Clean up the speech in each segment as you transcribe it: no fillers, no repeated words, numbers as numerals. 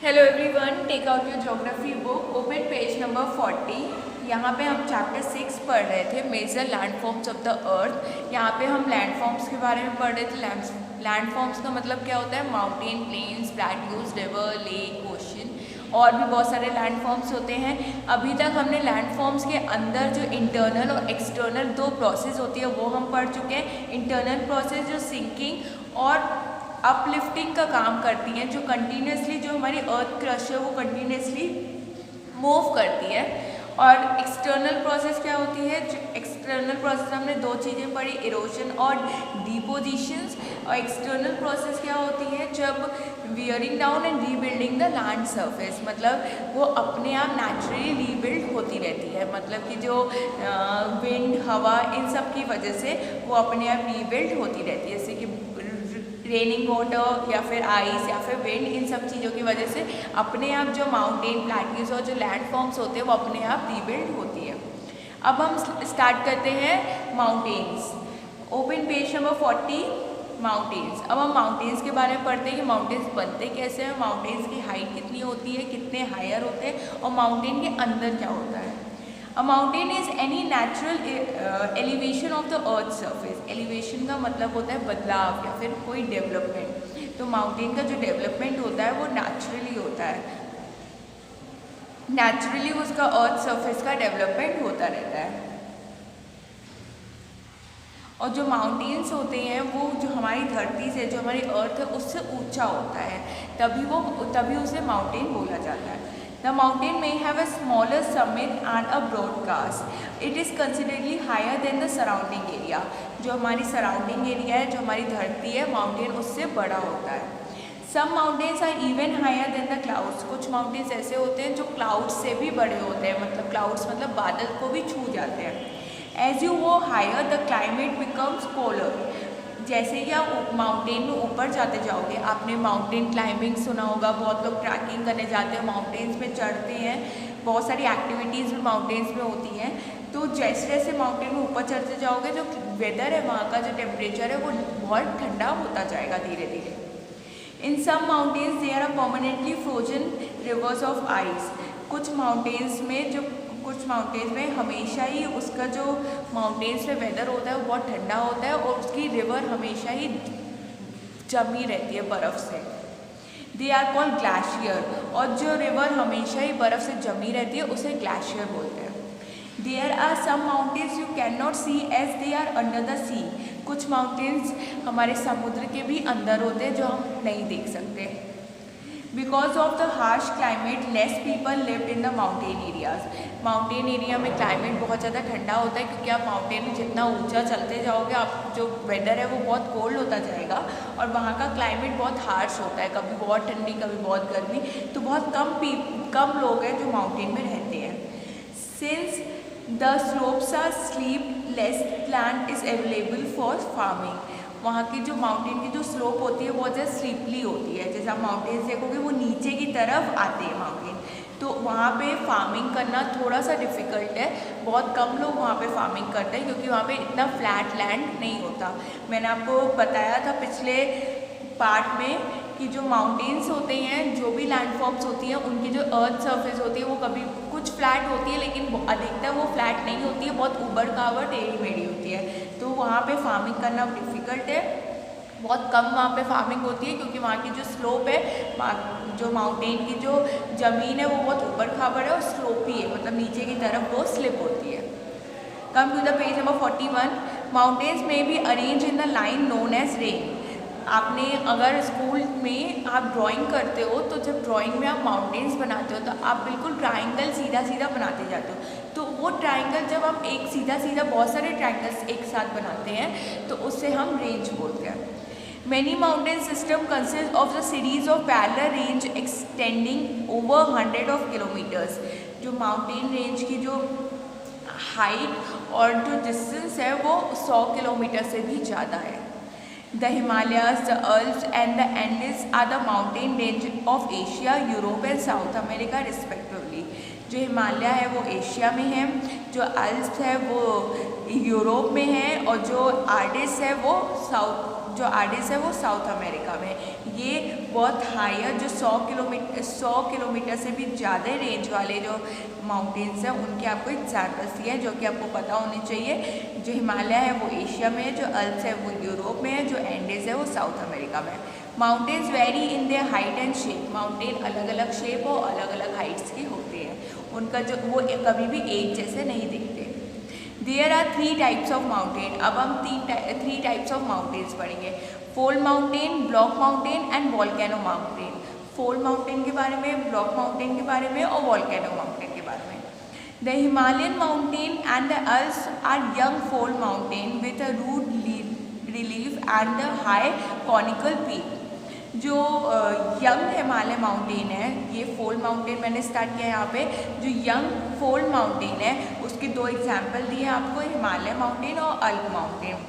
Hello everyone, take out your geography book, open page number 40। यहाँ पे हम chapter 6 पढ़ रहे थे, major landforms of the earth. यहाँ पे हम लैंडफॉर्म्स के बारे में पढ़ रहे थे। लैंडफॉर्म्स का मतलब क्या होता है? Mountain, plains, plateaus, river, lake, ocean और भी बहुत सारे लैंडफॉर्म्स होते हैं। अभी तक हमने लैंडफॉर्म्स के अंदर जो इंटरनल और एक्सटर्नल दो प्रोसेस होती है वो हम पढ़ चुके हैं। इंटरनल प्रोसेस जो सिंकिंग और अपलिफ्टिंग का काम करती हैं, जो कंटिन्यूसली जो हमारी अर्थ क्रस्ट है वो कंटिन्यूसली मूव करती है। और एक्सटर्नल प्रोसेस क्या होती है? एक्सटर्नल प्रोसेस हमने दो चीज़ें पढ़ी, इरोजन और डिपोजिशंस। और एक्सटर्नल प्रोसेस क्या होती है? जब wearing down and rebuilding the land surface, मतलब वो अपने आप नेचुरली रीबिल्ड होती रहती है। मतलब कि जो विंड, हवा, इन सब की वजह से वो अपने आप रीबिल्ड होती रहती है। जैसे कि रेनिंग वाटर या फिर आइस या फिर विंड, इन सब चीज़ों की वजह से अपने आप जो माउंटेन, प्लेट्यूज और जो लैंडफॉर्म्स होते हैं वो अपने आप रीबिल्ड होती है। अब हम स्टार्ट करते हैं mountains. Open page number 40, mountains. अब हम माउंटेन्स के बारे में पढ़ते हैं कि माउंटेन्स बनते कैसे हैं, माउंटेन्स की हाइट कितनी होती है, कितने हायर होते हैं और माउंटेन के अंदर क्या होता है। A mountain is any natural elevation of the earth surface। Elevation का मतलब होता है बदलाव या फिर कोई डेवलपमेंट। तो माउंटेन का जो डेवलपमेंट होता है वो नेचुरली होता है। नेचुरली उसका अर्थ सरफेस का डेवलपमेंट होता रहता है। और जो माउंटेन्स होते हैं वो जो हमारी धरती से, जो हमारी अर्थ है उससे ऊंचा होता है, तभी उसे माउंटेन बोला जाता है। The mountain may have a smaller summit and a broad cast. It is considerably higher than the surrounding area। जो हमारी सराउंडिंग एरिया है, जो हमारी धरती है, माउंटेन उससे बड़ा होता है। Some mountains are even higher than the clouds। कुछ माउंटेन्स ऐसे होते हैं जो क्लाउड्स से भी बड़े होते हैं, मतलब क्लाउड्स मतलब बादल को भी छू जाते हैं। As you go higher, the climate becomes polar। जैसे ही आप माउंटेन में ऊपर जाते जाओगे, आपने माउंटेन क्लाइंबिंग सुना होगा, बहुत लोग ट्रैकिंग करने जाते हैं, माउंटेन्स में चढ़ते हैं, बहुत सारी एक्टिविटीज़ भी माउंटेन्स में होती हैं। तो जैसे जैसे माउंटेन में ऊपर चढ़ते जाओगे, जो वेदर है वहाँ का, जो टेम्परेचर है वो बहुत ठंडा होता जाएगा धीरे धीरे। In some mountains there are permanently frozen rivers of ice. कुछ माउंटेन्स में हमेशा ही उसका जो माउंटेन्स में वेदर होता है वो बहुत ठंडा होता है और उसकी रिवर हमेशा ही जमी रहती है बर्फ़ से। They are called glacier. और जो रिवर हमेशा ही बर्फ़ से जमी रहती है उसे ग्लेशियर बोलते हैं। There are some mountains you can not see as they are under the sea. कुछ माउंटेन्स हमारे समुद्र के भी अंदर होते हैं जो हम नहीं देख सकते। Because of the harsh climate less people lived in the mountain areas. Mountain area में क्लाइमेट बहुत ज़्यादा ठंडा होता है, क्योंकि आप माउंटेन में जितना ऊंचा चलते जाओगे, आप जो वेदर है वो बहुत कोल्ड होता जाएगा और वहाँ का क्लाइमेट बहुत हार्श होता है, कभी बहुत ठंडी कभी बहुत गर्मी। तो बहुत कम लोग हैं जो माउंटेन में रहते हैं। Since the slopes are steep less land is available for farming. वहाँ की जो माउंटेन की जो स्लोप होती है बहुत ज़्यादा स्लीपली होती है। जैसे आप माउंटेन्स देखोगे वो नीचे की तरफ आते हैं माउंटेन, तो वहाँ पे फार्मिंग करना थोड़ा सा डिफ़िकल्ट है। बहुत कम लोग वहाँ पे फार्मिंग करते हैं क्योंकि वहाँ पे इतना फ्लैट लैंड नहीं होता। मैंने आपको बताया था पिछले पार्ट में कि जो माउंटेन्स होते हैं, जो भी लैंडफॉर्म्स होती हैं, उनकी जो अर्थ सरफेस होती है वो कभी कुछ फ्लैट होती है, लेकिन अधिकतर वो फ्लैट नहीं होती है, बहुत उबड़ खाबड़ टेढ़ी मेढ़ी होती है। तो वहाँ पे फार्मिंग करना डिफ़िकल्ट है, बहुत कम वहाँ पे फार्मिंग होती है क्योंकि वहाँ की जो स्लोप है, जो माउंटेन की जो ज़मीन है वो बहुत ऊबड़ खाबड़ है और स्लोपी है, मतलब नीचे की तरफ वो स्लिप होती है। Come to the page number 41। Mountains में be arrange in the line known as range. आपने अगर स्कूल में आप ड्राइंग करते हो तो जब ड्राइंग में आप माउंटेन्स बनाते हो तो आप बिल्कुल ट्राइंगल सीधा सीधा बनाते जाते हो। तो वो ट्राइंगल जब हम एक सीधा सीधा बहुत सारे ट्राइंगल्स एक साथ बनाते हैं तो उससे हम रेंज बोलते हैं। Many mountain system consist of the series of parallel range extending over 100 of kilometers। जो माउंटेन रेंज की जो हाइट और जो डिस्टेंस है वो 100 किलोमीटर से भी ज़्यादा है। The Himalayas, the Alps and the Andes are the mountain range of Asia, Europe and South America respectively। जो हिमालय है वो एशिया में है, जो अल्प्स है वो यूरोप में है और जो आर्डिस है वो साउथ अमेरिका में। ये बहुत हायर जो 100 किलोमीटर से भी ज़्यादा रेंज वाले जो माउंटेन्स हैं उनके आपको एग्जाम्पल्स दिए हैं जो कि आपको पता होने चाहिए। जो हिमालय है वो एशिया में है, जो अल्प्स है वो यूरोप में है, जो एंडेज है वो साउथ अमेरिका में है। Mountains very in their height and shape, mountain अलग अलग शेप और अलग अलग हाइट्स के होते हैं, उनका जो वो कभी भी एक जैसे नहीं दिखते। There are 3 types of mountain. अब हम 3 टाइप्स ऑफ माउंटेन्स पढ़ेंगे, fold mountain, block mountain and volcano mountain. Fold mountain के बारे में, ब्लॉक माउंटेन के बारे में और वॉल्केनो माउंटेन के बारे में। The Himalayan mountain and the Alps are young fold mountain with a root relief and the high conical peak. जो यंग हिमालय माउंटेन है, ये फोल्ड माउंटेन मैंने स्टार्ट किया यहाँ पे। जो यंग फोल्ड माउंटेन है उसके 2 एग्जाम्पल दिए आपको, हिमालय माउंटेन और अल्प माउंटेन।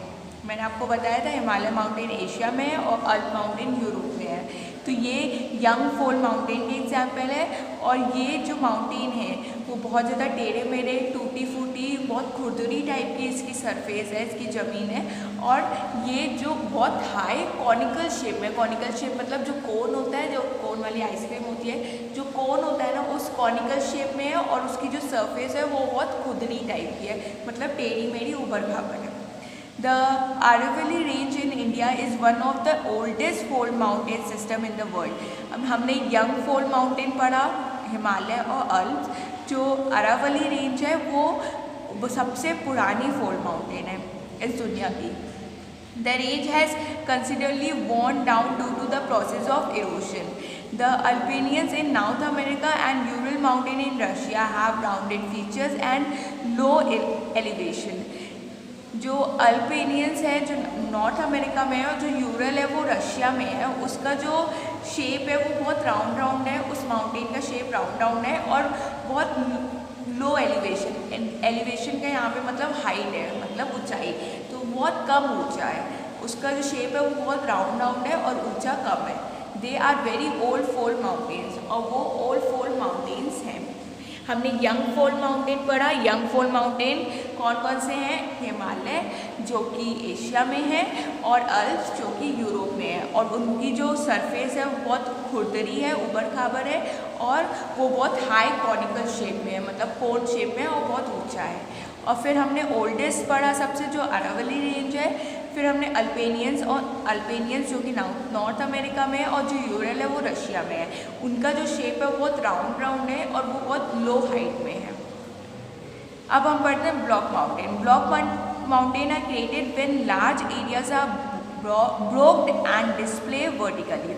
मैंने आपको बताया था हिमालय माउंटेन एशिया में है और अल्प माउंटेन यूरोप में है। तो ये यंग फोल्ड माउंटेन के एग्जाम्पल है। और ये जो माउंटेन है वो बहुत ज़्यादा टेढ़े मेढ़े, टूटी फूटी, बहुत खुरदुरी टाइप की इसकी सरफेस है, इसकी ज़मीन है। और ये जो बहुत हाई कॉनिकल शेप में, कॉनिकल शेप मतलब जो कोन होता है, जो कोन वाली आइसक्रीम होती है, जो कोन होता है ना उस कॉनिकल शेप में है और उसकी जो सरफेस है वो बहुत खुरदरी टाइप की है, मतलब टेढ़ी मेढ़ी ऊबड़ खाबड़ है। The Aravalli Range in India is one of the oldest fold mountain system in the world. अब हमने यंग फोल्ड माउंटेन पढ़ा, हिमालय और अल्प्स। जो अरावली रेंज है वो सबसे पुरानी फोल्ड माउंटेन है इस दुनिया की। The range has considerably worn down due to the process of erosion. The Alpinians in North America and Ural Mountain in Russia have rounded features and low elevation. जो अल्पेनियंस है जो नॉर्थ अमेरिका में है और जो यूरल है वो Russia में है, उसका जो शेप है वो बहुत राउंड है, उस माउंटेन का शेप राउंड है और बहुत लो एलिवेशन का यहाँ पे मतलब हाइट है, मतलब ऊंचाई, तो बहुत कम ऊंचा है। उसका जो शेप है वो बहुत राउंड है और ऊंचा कम है। They are very old fold mountains, और वो ओल्ड फोल्ड माउंटेन्स हैं। हमने यंग फोल्ड माउंटेन पढ़ा। यंग फोल्ड माउंटेन कौन कौन से हैं? हिमालय जो कि एशिया में है और अल्प्स जो कि यूरोप में है, और उनकी जो सरफेस है वो बहुत खुरदरी है, ऊबड़ खाबड़ है और वो बहुत हाई कॉनिकल शेप में है, मतलब कोन शेप में है और बहुत ऊंचा है। और फिर हमने ओल्डेस्ट पढ़ा सबसे जो अरावली रेंज है। फिर हमने अल्पेनियंस जो कि नॉर्थ अमेरिका में है और जो यूरल है वो रशिया में है। उनका जो शेप है वो बहुत राउंड है और वो बहुत लो हाइट में है। अब हम पढ़ते हैं block mountain. Block mountain are created when large areas are broked and display vertically.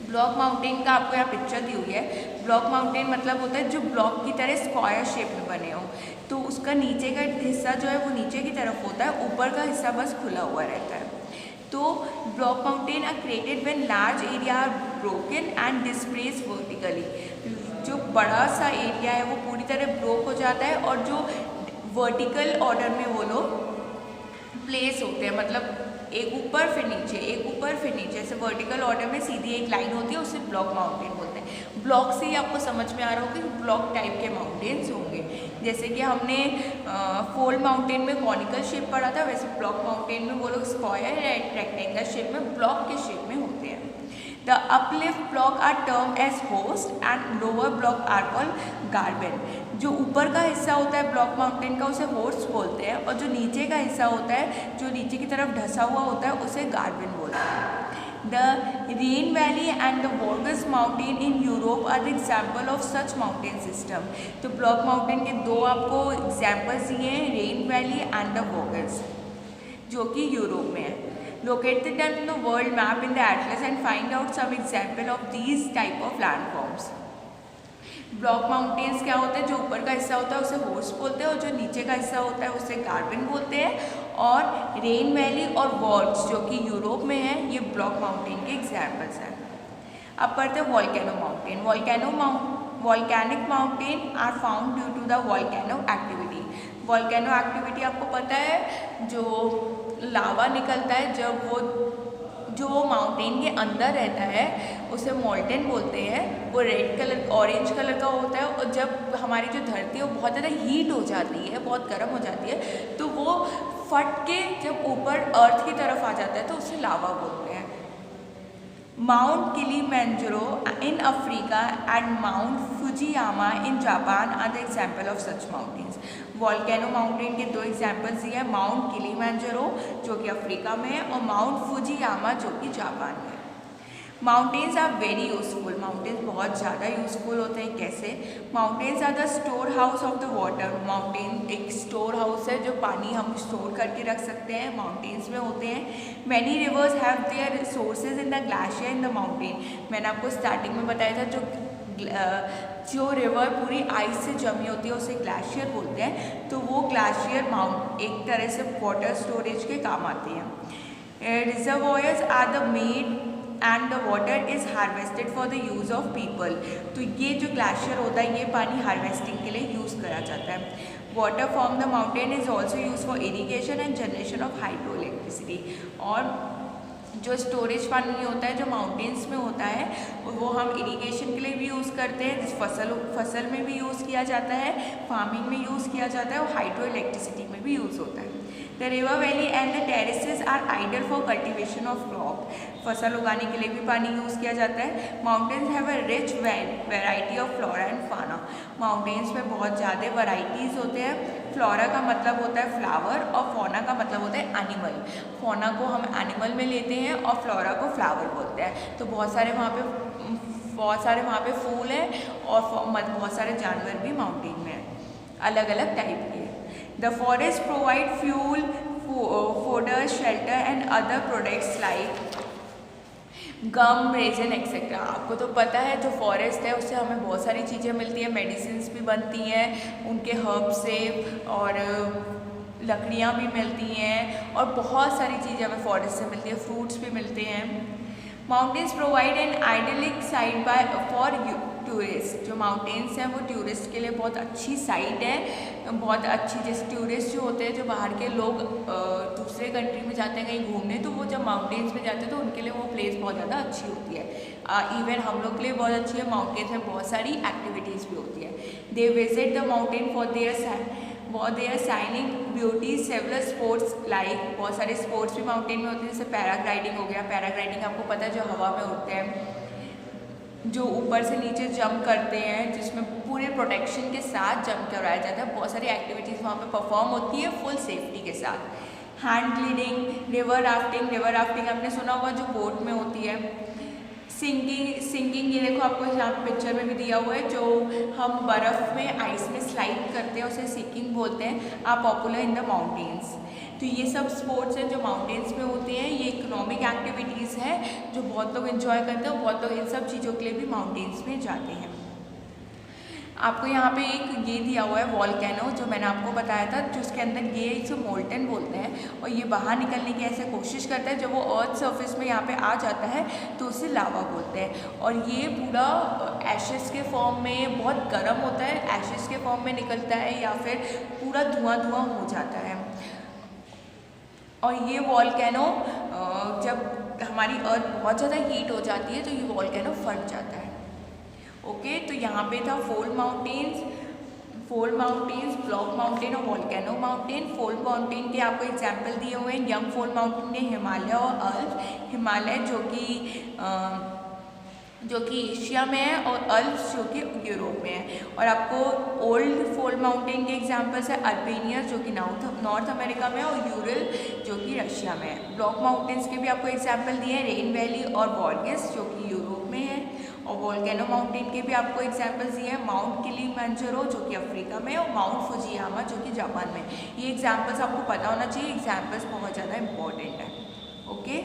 Block mountain का आपको यहाँ पिक्चर दी हुई है। ब्लॉक माउंटेन मतलब होता है जो ब्लॉक की तरह स्क्वायर शेप में बने हो, तो उसका नीचे का हिस्सा जो है वो नीचे की तरफ होता है, ऊपर का हिस्सा बस खुला हुआ रहता है। तो block mountain are created when large area are broken and displace vertically. जो बड़ा सा एरिया है वो पूरी तरह ब्रोक हो जाता है और जो वर्टिकल ऑर्डर में वो लोग प्लेस होते हैं, मतलब एक ऊपर फिर नीचे, एक ऊपर फिर नीचे, ऐसे वर्टिकल ऑर्डर में सीधी एक लाइन होती है, उसे ब्लॉक माउंटेन बोलते हैं। ब्लॉक से ही आपको समझ में आ रहा होगा कि ब्लॉक टाइप के माउंटेन्स होंगे। जैसे कि हमने फोल्ड माउंटेन में कॉनिकल शेप पढ़ा था, वैसे ब्लॉक माउंटेन में वो लोग स्क्वायर या रेक्टेंगल शेप में, ब्लॉक के शेप में होते हैं। The uplift block are termed as host and lower block are called garben. जो ऊपर का हिस्सा होता है ब्लॉक माउंटेन का उसे होस्ट बोलते हैं, और जो नीचे का हिस्सा होता है जो नीचे की तरफ ढसा हुआ होता है उसे गार्बन बोलते हैं। The Rhine Valley and the Vosges Mountain in Europe are the example of such mountain system. तो ब्लॉक माउंटेन के 2 आपको एग्जाम्पल्स दिए हैं, rain valley and the bogus, जो कि यूरोप में है। Locate them in the world map in the atlas and find out some example of these type of landforms. Block mountains क्या होते हैं? जो ऊपर का हिस्सा होता है उसे होस्ट बोलते हैं और जो नीचे का हिस्सा होता है उसे गार्बन बोलते हैं। और रेन वैली और वॉल्स जो कि यूरोप में है, ये ब्लॉक माउंटेन के एग्जाम्पल्स हैं। अब पढ़ते हैं volcano mountain. Volcanic mountain are found due to the volcano activity. Volcano activity आपको पता है, जो लावा निकलता है जब वो जो माउंटेन के अंदर रहता है उसे मोल्टेन बोलते हैं। वो रेड कलर ऑरेंज कलर का होता है, और जब हमारी जो धरती है वो बहुत ज़्यादा हीट हो जाती है, बहुत गर्म हो जाती है, तो वो फट के जब ऊपर अर्थ की तरफ आ जाता है तो उसे लावा बोलते हैं। Mount Kilimanjaro in Africa and Mount Fujiyama in Japan are the example of such mountains. Volcano mountain के दो एग्जाम्पल्स दिए हैं, माउंट किलिमंजारो जो कि अफ्रीका में है और माउंट फुजियामा जो कि जापान में है। Mountains are very useful, mountains बहुत ज़्यादा यूजफुल होते हैं। कैसे? Mountains are the store house of the water. Mountain एक स्टोर हाउस है जो पानी हम स्टोर करके रख सकते हैं, माउंटेन्स में होते हैं। Many reverse have their sources in the glacier in the mountain. मैंने आपको स्टार्टिंग में बताया था जो रिवर पूरी आइस से जमी होती है उसे ग्लेशियर बोलते हैं। तो वो ग्लेशियर एक तरह से वाटर स्टोरेज के काम आती है। Reservoirs are the made and the water is harvested for the use of people. तो ये जो ग्लेशियर होता है ये पानी हार्वेस्टिंग के लिए यूज़ करा जाता है। Water from the mountain is also use for irrigation and generation of hydro electricity. और जो स्टोरेज पानी होता है जो माउंटेन्स में होता है वो हम इरिगेशन के लिए भी यूज़ करते हैं, फसल में भी यूज़ किया जाता है, फार्मिंग में यूज़ किया जाता है और हाइड्रो इलेक्ट्रिसिटी में भी यूज़ होता है। The river valley and the terraces are ideal for cultivation of crop. फसल उगाने के लिए भी पानी यूज़ किया जाता है। Mountains have a rich variety of flora and फाना। माउंटेन्स में बहुत ज़्यादा वैरायटीज़ होते हैं। फ्लोरा का मतलब होता है फ्लावर और फौना का मतलब होता है एनिमल। फौना को हम एनिमल में लेते हैं और फ्लोरा को फ्लावर बोलते हैं। तो बहुत सारे वहाँ पे फूल हैं और बहुत सारे जानवर भी माउंटेन में हैं, अलग अलग टाइप के। The forest provide fuel, fodder, shelter and other products like gum, resin etcetera. आपको तो पता है जो फॉरेस्ट है उससे हमें बहुत सारी चीज़ें मिलती हैं, मेडिसिन्स भी बनती हैं उनके हर्ब से, और लकड़ियाँ भी मिलती हैं और बहुत सारी चीज़ें हमें फॉरेस्ट से मिलती है, फ्रूट्स भी मिलते हैं। Mountains provide an idyllic site bye for tourist. जो माउंटेन्स हैं वो टूरिस्ट के लिए बहुत अच्छी साइट है, बहुत अच्छी। जैसे टूरिस्ट जो होते हैं, जो बाहर के लोग दूसरे कंट्री में जाते हैं कहीं घूमने, तो वो जब माउंटेन्स में जाते हैं तो उनके लिए वो प्लेस बहुत ज़्यादा अच्छी होती है। इवन हम लोग के लिए बहुत अच्छी है। माउंटेन्स में बहुत सारी एक्टिविटीज़ भी होती है। They visit the mountain for their scenic beauty, several sports like. बहुत सारे स्पोर्ट्स भी माउंटेन में होते हैं, जैसे पैराग्लाइडिंग हो गया। पैराग्लाइडिंग आपको पता है जो हवा में उड़ते हैं, जो ऊपर से नीचे जंप करते हैं, जिसमें पूरे प्रोटेक्शन के साथ जंप कराया जाता है। बहुत सारी एक्टिविटीज़ वहाँ पे परफॉर्म होती है फुल सेफ्टी के साथ। Hand gliding, river rafting. River rafting आपने सुना होगा जो बोट में होती है। सिंगिंग ये देखो आपको यहाँ पिक्चर में भी दिया हुआ है, जो हम बर्फ़ में आइस में स्लाइड करते हैं उसे सिंगिंग बोलते हैं, are popular in the mountains. तो ये सब स्पोर्ट्स हैं जो माउंटेन्स में होते हैं। ये इकोनॉमिक एक्टिविटीज़ है जो बहुत लोग एंजॉय करते हैं, बहुत लोग इन सब चीज़ों के लिए भी माउंटेन्स में जाते हैं। आपको यहाँ पे एक ये दिया हुआ है वॉल्केनो, जो मैंने आपको बताया था, जिसके अंदर ये इसे मोल्टन बोलते हैं और ये बाहर निकलने की ऐसे कोशिश करता है। जब वो अर्थ सरफेस में यहाँ पे आ जाता है तो उसे लावा बोलते हैं। और ये पूरा एशेस के फॉर्म में, बहुत गर्म होता है, एशेस के फॉर्म में निकलता है या फिर पूरा धुआं हो जाता है। और ये वॉल्केनो जब हमारी अर्थ बहुत ज़्यादा हीट हो जाती है तो ये वॉल्केनो फट जाता है। ओके, तो यहाँ पे था फोल्ड माउंटेन्स, ब्लॉक माउंटेन और वॉल्केनो माउंटेन। फोल्ड माउंटेन के आपको एग्जाम्पल दिए हुए हैं। यंग फोल्ड माउंटेन ने हिमालय और अल्प। हिमालय जो कि एशिया में है और अल्प्स जो कि यूरोप में है। और आपको ओल्ड फोल्ड माउंटेन के एग्जाम्पल्स है अल्पेनियस जो कि नॉर्थ अमेरिका में है और यूरल जो कि रशिया में है। ब्लॉक माउंटेन्स के भी आपको एग्जाम्पल दिए हैं, रेन वैली और वॉर्गिस जो कि यूरोप में है। और वॉल्केनो माउंटेन के भी आपको एग्जाम्पल्स दिए हैं, माउंट किलिमंजारो जो कि अफ्रीका में और माउंट फुजियामा जो कि जापान में। ये एग्जाम्पल्स आपको पता होना चाहिए, एग्जाम्पल्स बहुत ज़्यादा इम्पॉर्टेंट है। ओके,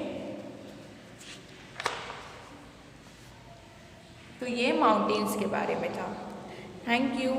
तो ये माउंटेन्स के बारे में था। Thank you.